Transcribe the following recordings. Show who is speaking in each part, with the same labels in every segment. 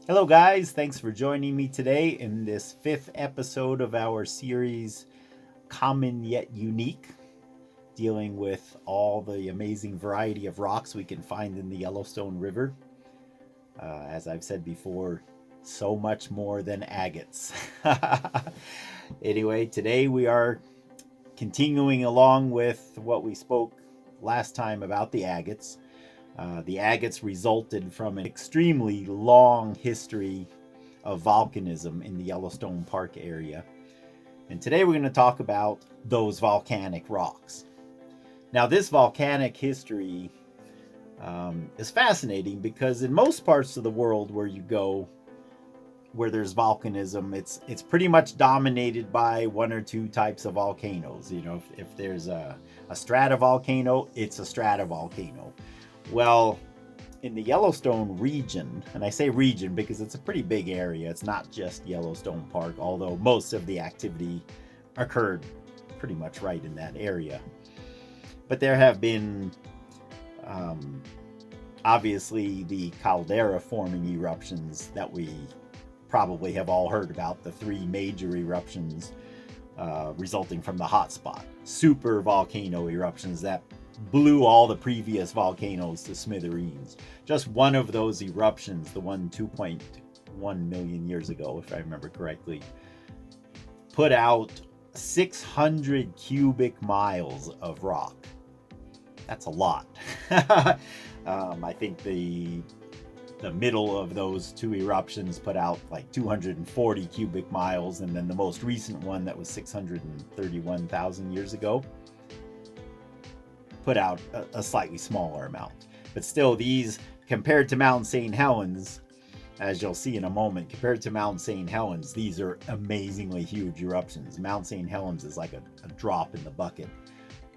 Speaker 1: Hello guys, thanks for joining me today in this 5th episode of our series Common Yet Unique, dealing with all the amazing variety of rocks we can find in the Yellowstone River. As I've said before, so much more than agates. Anyway, today we are continuing along with what we spoke last time about the agates. The agates resulted from an extremely long history of volcanism in the Yellowstone Park area. And today we're going to talk about those volcanic rocks. Now, this volcanic history is fascinating because in most parts of the world where you go, where there's volcanism, it's pretty much dominated by one or two types of volcanoes. You know, if there's a stratovolcano, it's a stratovolcano. Well, in the Yellowstone region, and I say region because it's a pretty big area, it's not just Yellowstone Park, although most of the activity occurred pretty much right in that area. But there have been, obviously, the caldera forming eruptions that we probably have all heard about, the three major eruptions resulting from the hotspot. Super volcano eruptions that blew all the previous volcanoes to smithereens. Just one of those eruptions, the one 2.1 million years ago, if I remember correctly, put out 600 cubic miles of rock. That's a lot. I think the middle of those two eruptions put out like 240 cubic miles, and then the most recent one that was 631,000 years ago put out a slightly smaller amount. But still, these, compared to Mount St. Helens, as you'll see in a moment, compared to Mount St. Helens, these are amazingly huge eruptions. Mount St. Helens is like a drop in the bucket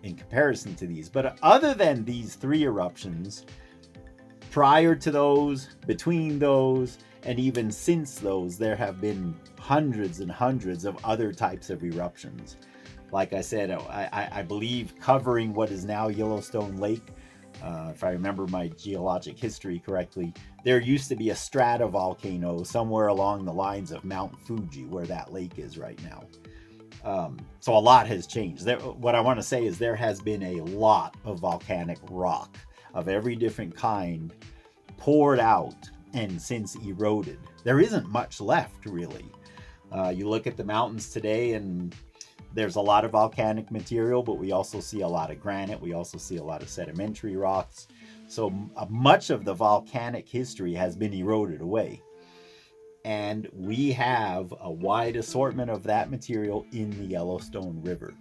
Speaker 1: in comparison to these. But other than these three eruptions, prior to those, between those, and even since those, there have been hundreds and hundreds of other types of eruptions. Like I said, I believe covering what is now Yellowstone Lake, if I remember my geologic history correctly, there used to be a stratovolcano somewhere along the lines of Mount Fuji, where that lake is right now. So a lot has changed. What I want to say is there has been a lot of volcanic rock of every different kind poured out and since eroded. There isn't much left, really. You look at the mountains today and there's a lot of volcanic material, but we also see a lot of granite. We also see a lot of sedimentary rocks. So much of the volcanic history has been eroded away. And we have a wide assortment of that material in the Yellowstone River.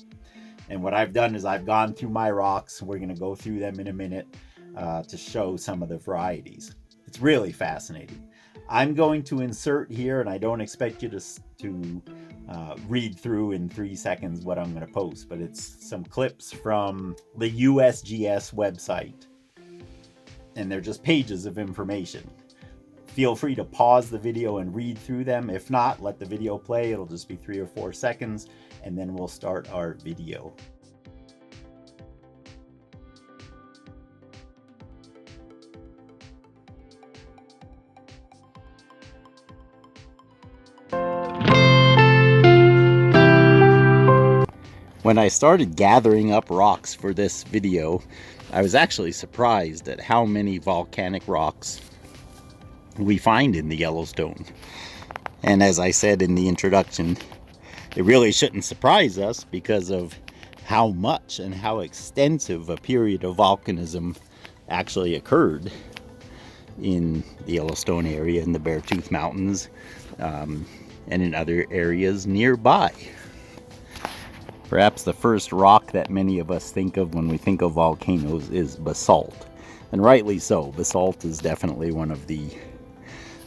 Speaker 1: And what I've done is I've gone through my rocks. We're going to go through them in a minute to show some of the varieties. It's really fascinating. I'm going to insert here, and I don't expect you to read through in 3 seconds what I'm going to post, but it's some clips from the USGS website, and they're just pages of information. Feel free to pause the video and read through them. If not, let the video play. It'll just be 3 or 4 seconds, and then we'll start our video. When I started gathering up rocks for this video, I was actually surprised at how many volcanic rocks we find in the Yellowstone. And as I said in the introduction, it really shouldn't surprise us because of how much and how extensive a period of volcanism actually occurred in the Yellowstone area, in the Beartooth Mountains, and in other areas nearby. Perhaps the first rock that many of us think of when we think of volcanoes is basalt. And rightly so. Basalt is definitely one of the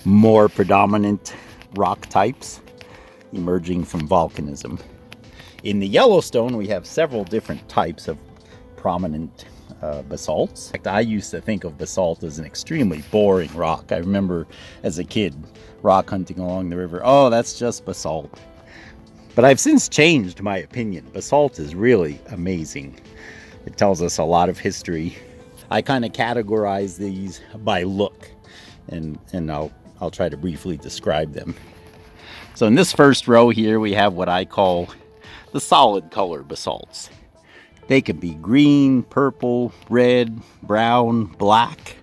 Speaker 1: more predominant rock types emerging from volcanism. In the Yellowstone, we have several different types of prominent basalts. In fact, I used to think of basalt as an extremely boring rock. I remember as a kid rock hunting along the river. Oh, that's just basalt. But I've since changed my opinion. Basalt is really amazing. It tells us a lot of history. I kind of categorize these by look, and I'll I'll try to briefly describe them. So in this first row here, we have what I call the solid color basalts. They can be green, purple, red, brown, black.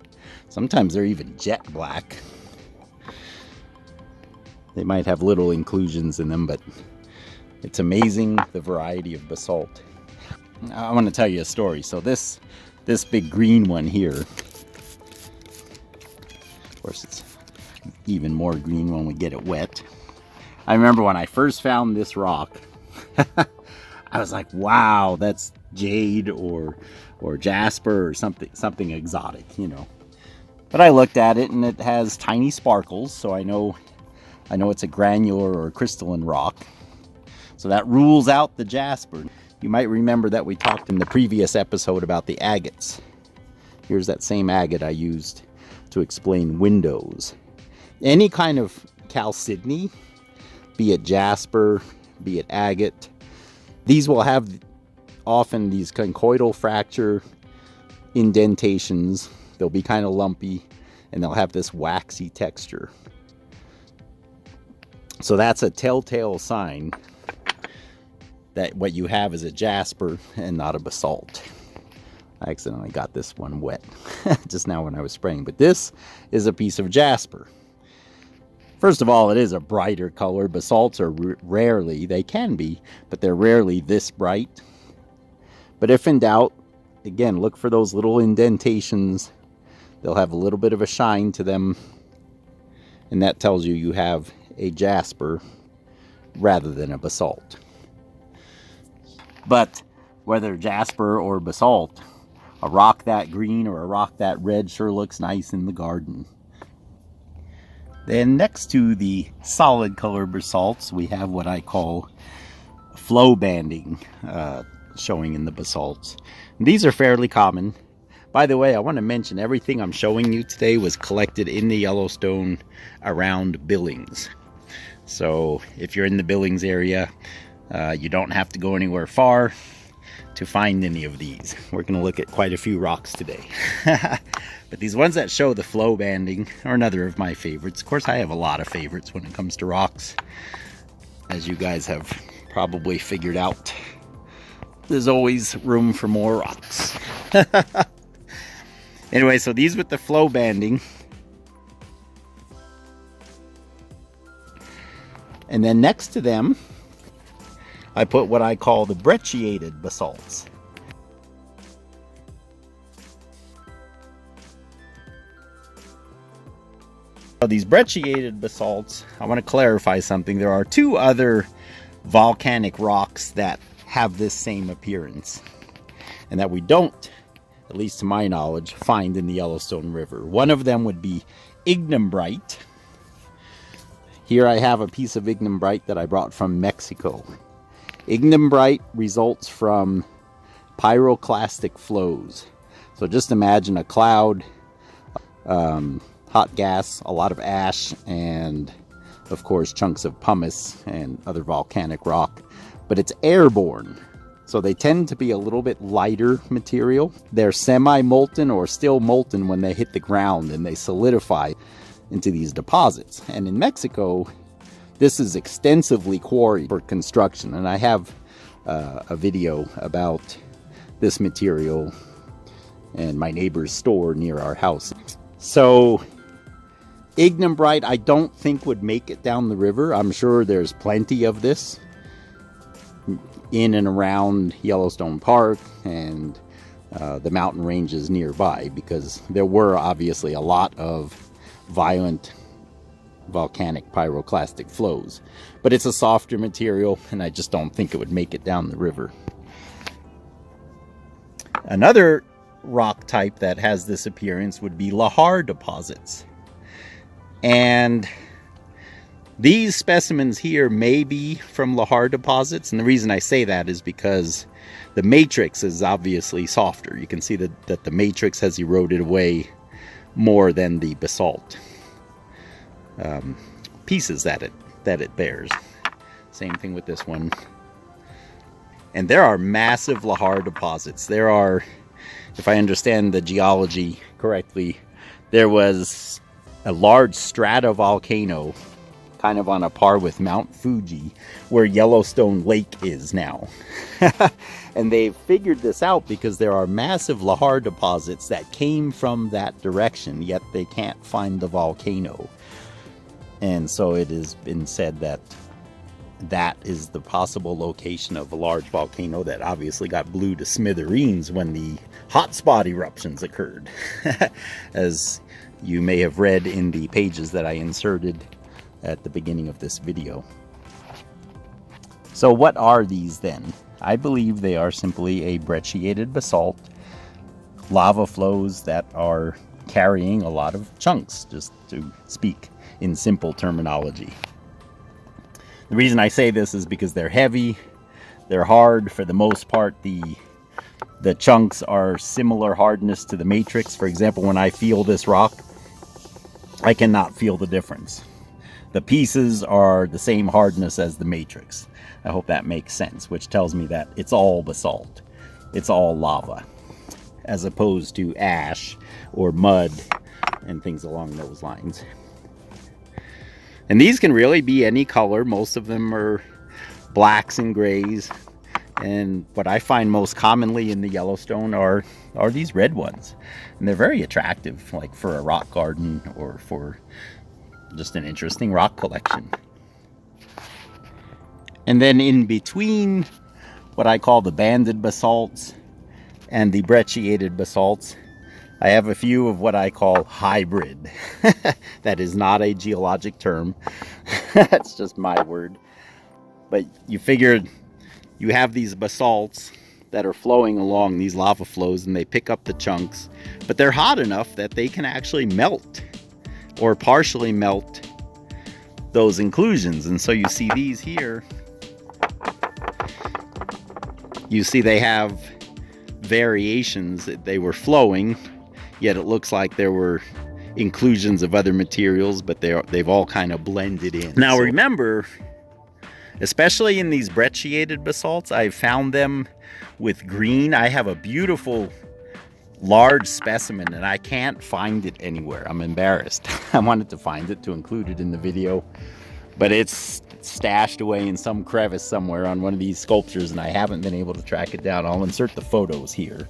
Speaker 1: Sometimes they're even jet black. They might have little inclusions in them, but it's amazing the variety of basalt. I want to tell you a story. So this big green one here, of course it's even more green when we get it wet. I remember when I first found this rock, I was like, wow, that's jade or jasper or something exotic, you know. But I looked at it and it has tiny sparkles, so I know it's a granular or crystalline rock. So that rules out the jasper. You might remember that we talked in the previous episode about the agates. Here's that same agate I used to explain windows. Any kind of chalcedony, be it jasper, be it agate, these will have often these conchoidal fracture indentations. They'll be kind of lumpy and they'll have this waxy texture. So that's a telltale sign that what you have is a jasper and not a basalt. I accidentally got this one wet just now when I was spraying, but this is a piece of jasper. First of all, it is a brighter color. Basalts are rarely, they can be, but they're rarely this bright. But if in doubt, again, look for those little indentations. They'll have a little bit of a shine to them, and that tells you you have a jasper rather than a basalt. But whether jasper or basalt, a rock that green or a rock that red sure looks nice in the garden. Then next to the solid color basalts, we have what I call flow banding showing in the basalts. And these are fairly common. By the way, I want to mention everything I'm showing you today was collected in the Yellowstone around Billings. So if you're in the Billings area, you don't have to go anywhere far to find any of these. We're going to look at quite a few rocks today. But these ones that show the flow banding are another of my favorites. Of course, I have a lot of favorites when it comes to rocks, as you guys have probably figured out. There's always room for more rocks. Anyway, so these with the flow banding. And then next to them, I put what I call the brecciated basalts. Now, these brecciated basalts, I want to clarify something. There are two other volcanic rocks that have this same appearance, and that we don't, at least to my knowledge, find in the Yellowstone River. One of them would be ignimbrite. Here I have a piece of ignimbrite that I brought from Mexico. Ignimbrite results from pyroclastic flows. So just imagine a cloud, hot gas, a lot of ash, and of course chunks of pumice and other volcanic rock. But it's airborne. So they tend to be a little bit lighter material. They're semi-molten or still molten when they hit the ground, and they solidify into these deposits. And in Mexico, this is extensively quarried for construction. And I have a video about this material and my neighbor's store near our house. So ignimbrite, I don't think would make it down the river. I'm sure there's plenty of this in and around Yellowstone Park and the mountain ranges nearby, because there were obviously a lot of violent volcanic pyroclastic flows. But it's a softer material, and I just don't think it would make it down the river. Another rock type that has this appearance would be lahar deposits. And these specimens here may be from lahar deposits, and the reason I say that is because the matrix is obviously softer. You can see that the matrix has eroded away more than the basalt pieces that it bears. Same thing with this one. And there are massive lahar deposits. There are, if I understand the geology correctly, there was a large stratovolcano, kind of on a par with Mount Fuji, where Yellowstone Lake is now. And they've figured this out because there are massive lahar deposits that came from that direction, yet they can't find the volcano. And so it has been said that that is the possible location of a large volcano that obviously got blew to smithereens when the hotspot eruptions occurred. As you may have read in the pages that I inserted at the beginning of this video. So what are these then? I believe they are simply a brecciated basalt, lava flows that are carrying a lot of chunks, just to speak in simple terminology. The reason I say this is because they're heavy, they're hard. For the most part, the chunks are similar hardness to the matrix. For example, when I feel this rock, I cannot feel the difference. The pieces are the same hardness as the matrix. I hope that makes sense, which tells me that it's all basalt. It's all lava, as opposed to ash or mud and things along those lines. And these can really be any color. Most of them are blacks and grays. And what I find most commonly in the Yellowstone are these red ones. And they're very attractive, like for a rock garden or for just an interesting rock collection. And then in between what I call the banded basalts and the brecciated basalts, I have a few of what I call hybrid. That is not a geologic term. That's just my word. But you figured you have these basalts that are flowing along these lava flows, and they pick up the chunks, but they're hot enough that they can actually melt or partially melt those inclusions. And so you see these here. You see they have variations. They were flowing, yet it looks like there were inclusions of other materials, but they've all kind of blended in. Now remember, especially in these brecciated basalts, I've found them with green. I have a beautiful large specimen and I can't find it anywhere. I'm embarrassed. I wanted to find it to include it in the video, but it's stashed away in some crevice somewhere on one of these sculptures and I haven't been able to track it down. I'll insert the photos here.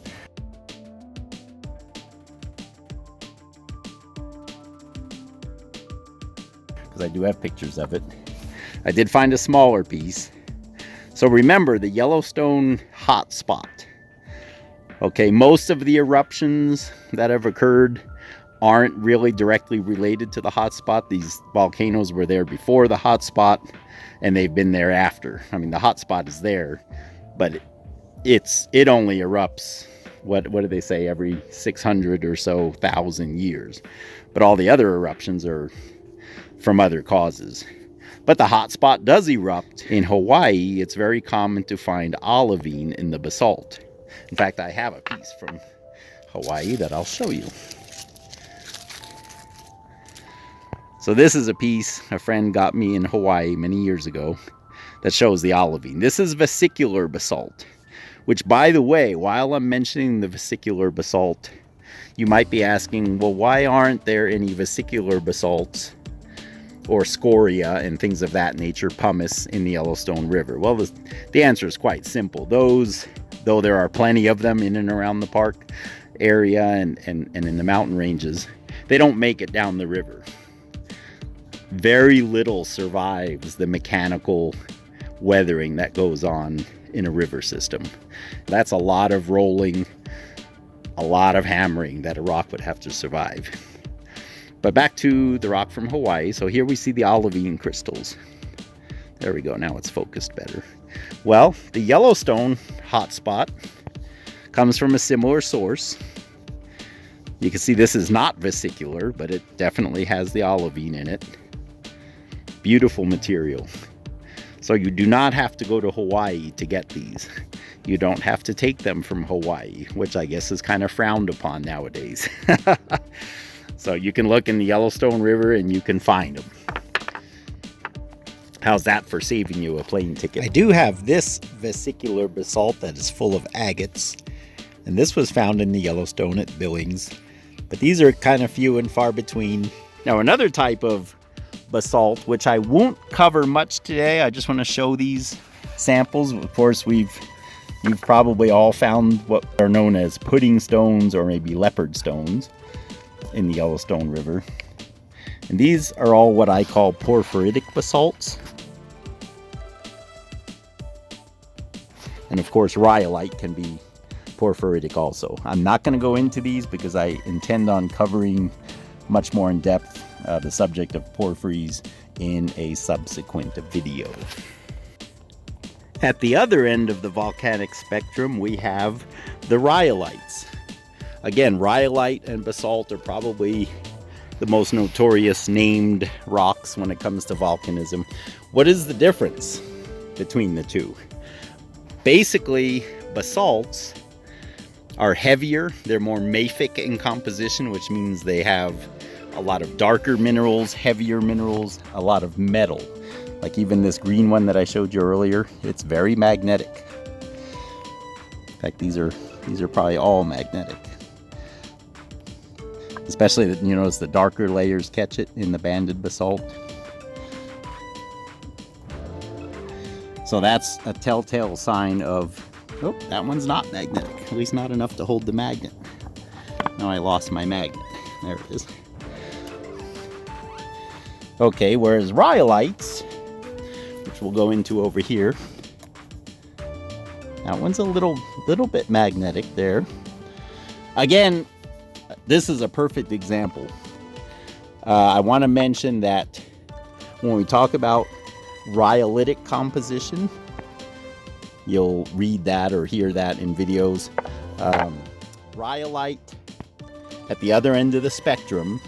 Speaker 1: Because I do have pictures of it. I did find a smaller piece. So remember the Yellowstone hotspot. Okay, most of the eruptions that have occurred aren't really directly related to the hotspot. These volcanoes were there before the hotspot and they've been there after. I mean, the hotspot is there, but it only erupts, what do they say, every 600 or so thousand years. But all the other eruptions are from other causes. But the hotspot does erupt. In Hawaii, it's very common to find olivine in the basalt. In fact, I have a piece from Hawaii that I'll show you. So this is a piece a friend got me in Hawaii many years ago that shows the olivine. This is vesicular basalt, which, by the way, while I'm mentioning the vesicular basalt, you might be asking, well, why aren't there any vesicular basalts or scoria and things of that nature, pumice, in the Yellowstone River? Well, the answer is quite simple. Those, though there are plenty of them in and around the park area and in the mountain ranges, they don't make it down the river. Very little survives the mechanical weathering that goes on in a river system. That's a lot of rolling, a lot of hammering that a rock would have to survive. But back to the rock from Hawaii. So here we see the olivine crystals. There we go. Now it's focused better. Well, the Yellowstone hotspot comes from a similar source. You can see this is not vesicular, but it definitely has the olivine in it. Beautiful material. So you do not have to go to Hawaii to get these. You don't have to take them from Hawaii, which I guess is kind of frowned upon nowadays. So you can look in the Yellowstone River and you can find them. How's that for saving you a plane ticket? I do have this vesicular basalt that is full of agates. And this was found in the Yellowstone at Billings. But these are kind of few and far between. Now another type of basalt, which I won't cover much today, I just want to show these samples. Of course, you've probably all found what are known as pudding stones or maybe leopard stones in the Yellowstone River. And these are all what I call porphyritic basalts. And of course, rhyolite can be porphyritic also. I'm not going to go into these because I intend on covering much more in depth the subject of porphyries in a subsequent video. At the other end of the volcanic spectrum, we have the rhyolites. Again, rhyolite and basalt are probably the most notorious named rocks when it comes to volcanism. What is the difference between the two? Basically, basalts are heavier, they're more mafic in composition, which means they have a lot of darker minerals, heavier minerals, a lot of metal. Like even this green one that I showed you earlier, it's very magnetic. In fact, these are probably all magnetic. Especially, you notice the darker layers catch it in the banded basalt. So that's a telltale sign of, oh, that one's not magnetic. At least not enough to hold the magnet. Now I lost my magnet. There it is. Okay, whereas rhyolites, which we'll go into over here, that one's a little bit magnetic there. Again, this is a perfect example. I want to mention that when we talk about rhyolitic composition, you'll read that or hear that in videos. Rhyolite at the other end of the spectrum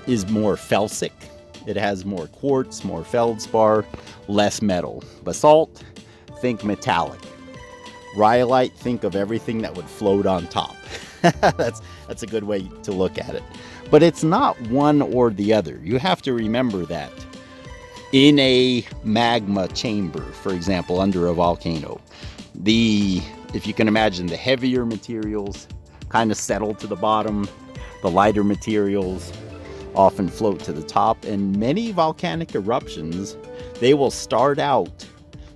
Speaker 1: is more felsic. It has more quartz, more feldspar, less metal. Basalt, think metallic. Rhyolite, think of everything that would float on top. That's a good way to look at it. But it's not one or the other. You have to remember that in a magma chamber, for example, under a volcano, if you can imagine, the heavier materials kind of settle to the bottom, the lighter materials often float to the top, and many volcanic eruptions, they will start out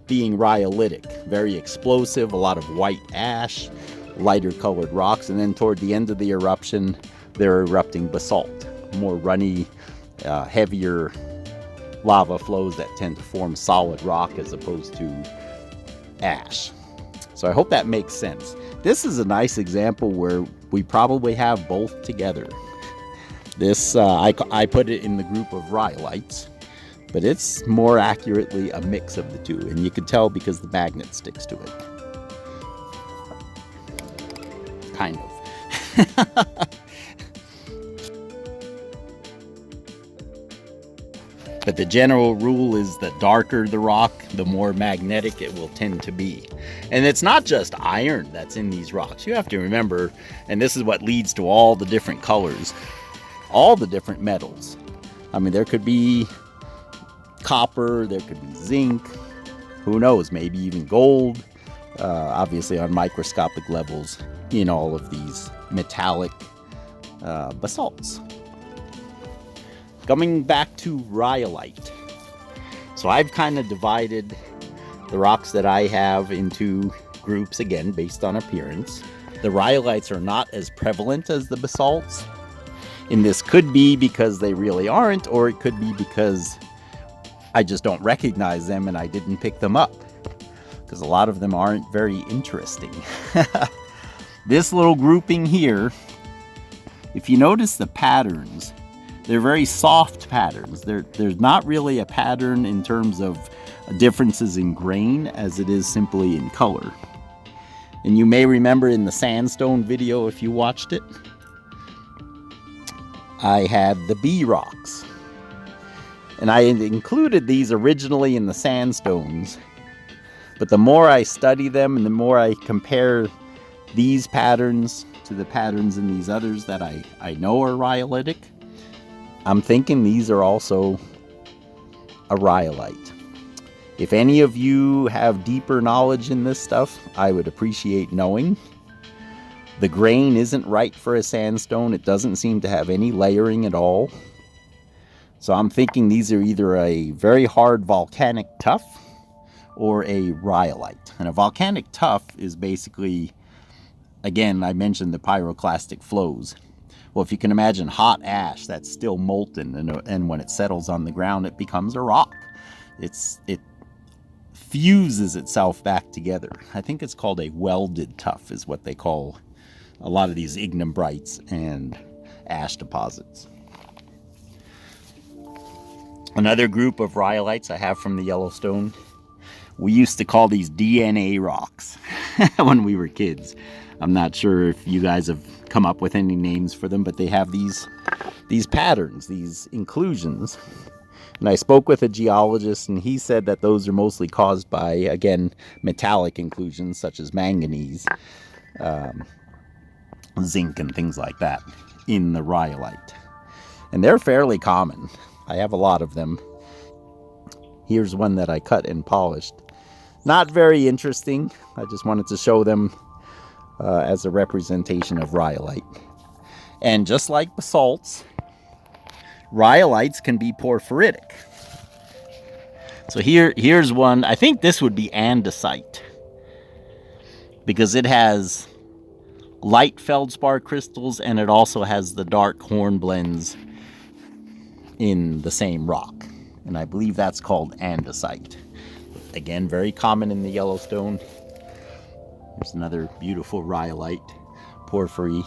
Speaker 1: being rhyolitic, very explosive, a lot of white ash, lighter colored rocks, and then toward the end of the eruption, they're erupting basalt, more runny, heavier lava flows that tend to form solid rock as opposed to ash. So I hope that makes sense. This is a nice example where we probably have both together. This, I put it in the group of rhyolites, but it's more accurately a mix of the two, and you can tell because the magnet sticks to it. Kind of. But the general rule is the darker the rock, the more magnetic it will tend to be. And it's not just iron that's in these rocks. You have to remember, and this is what leads to all the different colors, all the different metals. I mean, there could be copper, there could be zinc, who knows, maybe even gold, obviously on microscopic levels in all of these metallic basalts. Coming back to rhyolite. So I've kind of divided the rocks that I have into groups, again, based on appearance. The rhyolites are not as prevalent as the basalts. And this could be because they really aren't, or it could be because I just don't recognize them and I didn't pick them up. Because a lot of them aren't very interesting. This little grouping here, if you notice the patterns, they're very soft patterns. There's not really a pattern in terms of differences in grain as it is simply in color. And you may remember in the sandstone video, if you watched it, I had the B rocks. And I included these originally in the sandstones. But the more I study them and the more I compare these patterns to the patterns in these others that I know are rhyolitic, I'm thinking these are also a rhyolite. If any of you have deeper knowledge in this stuff, I would appreciate knowing.
Speaker 2: The grain isn't right for a sandstone. It doesn't seem to have any layering at all. So I'm thinking these are either a very hard volcanic tuff or a rhyolite. And a volcanic tuff is basically, again, I mentioned the pyroclastic flows. Well, if you can imagine hot ash that's still molten, and when it settles on the ground, it becomes a rock. It fuses itself back together. I think it's called a welded tuff is what they call a lot of these ignimbrites and ash deposits. Another group of rhyolites I have from the Yellowstone, we used to call these DNA rocks when we were kids. I'm not sure if you guys have come up with any names for them, but they have these patterns, these inclusions. And I spoke with a geologist, and he said that those are mostly caused by, again, metallic inclusions such as manganese, zinc, and things like that in the rhyolite. And they're fairly common. I have a lot of them. Here's one that I cut and polished. Not very interesting. I just wanted to show them as a representation of rhyolite. And just like basalts, rhyolites can be porphyritic. So here's one. I think this would be andesite, because it has light feldspar crystals, and it also has the dark hornblends in the same rock. And I believe that's called andesite. Again, very common in the Yellowstone. There's another beautiful rhyolite, porphyry.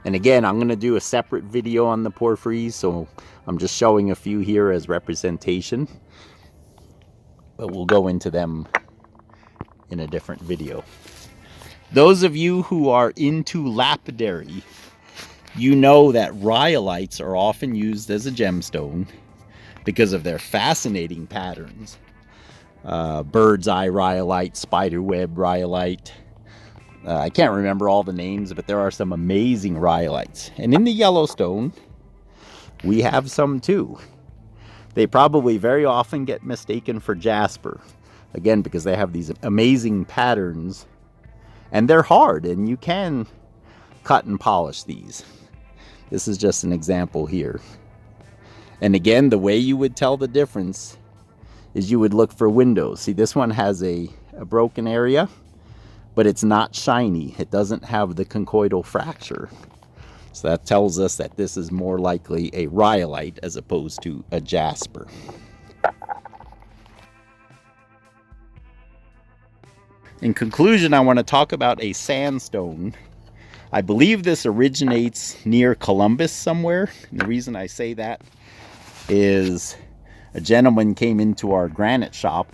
Speaker 2: And again, I'm going to do a separate video on the porphyries, so I'm just showing a few here as representation. But we'll go into them in a different video. Those of you who are into lapidary, you know that rhyolites are often used as a gemstone because of their fascinating patterns. Bird's eye rhyolite, spiderweb rhyolite. I can't remember all the names, but there are some amazing rhyolites. And in the Yellowstone, we have some too. They probably very often get mistaken for jasper. Again, because they have these amazing patterns. And they're hard, and you can cut and polish these. This is just an example here. And again, the way you would tell the difference is you would look for windows. See, this one has a broken area, but it's not shiny. It doesn't have the conchoidal fracture. So that tells us that this is more likely a rhyolite as opposed to a jasper. In conclusion, I want to talk about a sandstone. I believe this originates near Columbus somewhere. And the reason I say that is a gentleman came into our granite shop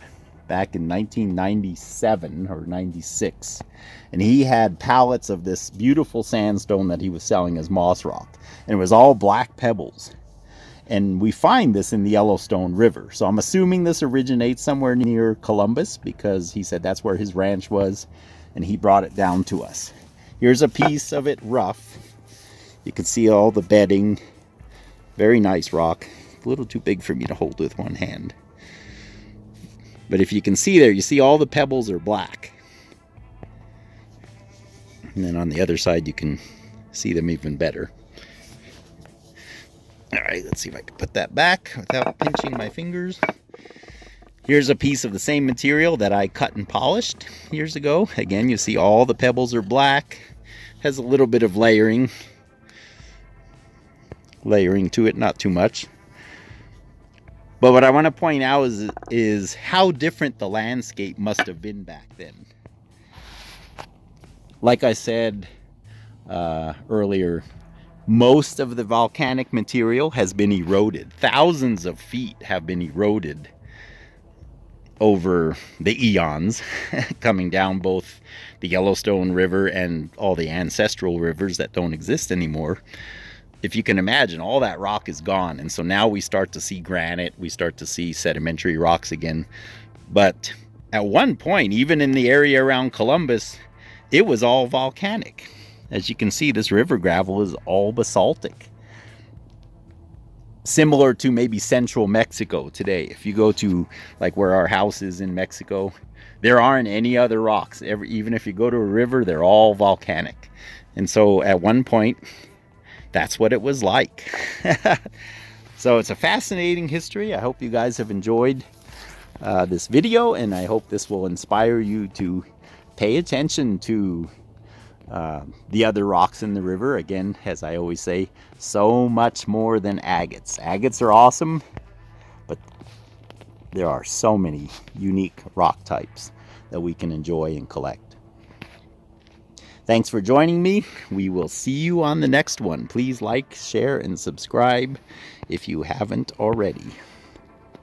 Speaker 2: back in 1997 or 96, and he had pallets of this beautiful sandstone that he was selling as moss rock, and it was all black pebbles. And we find this in the Yellowstone River, so I'm assuming this originates somewhere near Columbus, because he said that's where his ranch was, and he brought it down to us. Here's a piece of it rough. You can see all the bedding. Very nice rock. A little too big for me to hold with one hand. But if you can see there, you see all the pebbles are black. And then on the other side, you can see them even better. All right, let's see if I can put that back without pinching my fingers. Here's a piece of the same material that I cut and polished years ago. Again, you see all the pebbles are black. Has a little bit of layering to it, not too much. But what I want to point out is how different the landscape must have been back then. Like I said earlier, most of the volcanic material has been eroded. Thousands of feet have been eroded over the eons, coming down both the Yellowstone River and all the ancestral rivers that don't exist anymore. If you can imagine, all that rock is gone. And so now we start to see granite, we start to see sedimentary rocks again. But at one point, even in the area around Columbus, it was all volcanic. As you can see, this river gravel is all basaltic. Similar to maybe central Mexico today. If you go to like where our house is in Mexico, there aren't any other rocks. Even if you go to a river, they're all volcanic. And so at one point, that's what it was like. So it's a fascinating history. I hope you guys have enjoyed this video, and I hope this will inspire you to pay attention to the other rocks in the river. Again, as I always say, so much more than agates. Agates are awesome, but there are so many unique rock types that we can enjoy and collect. Thanks for joining me. We will see you on the next one. Please like, share, and subscribe if you haven't already.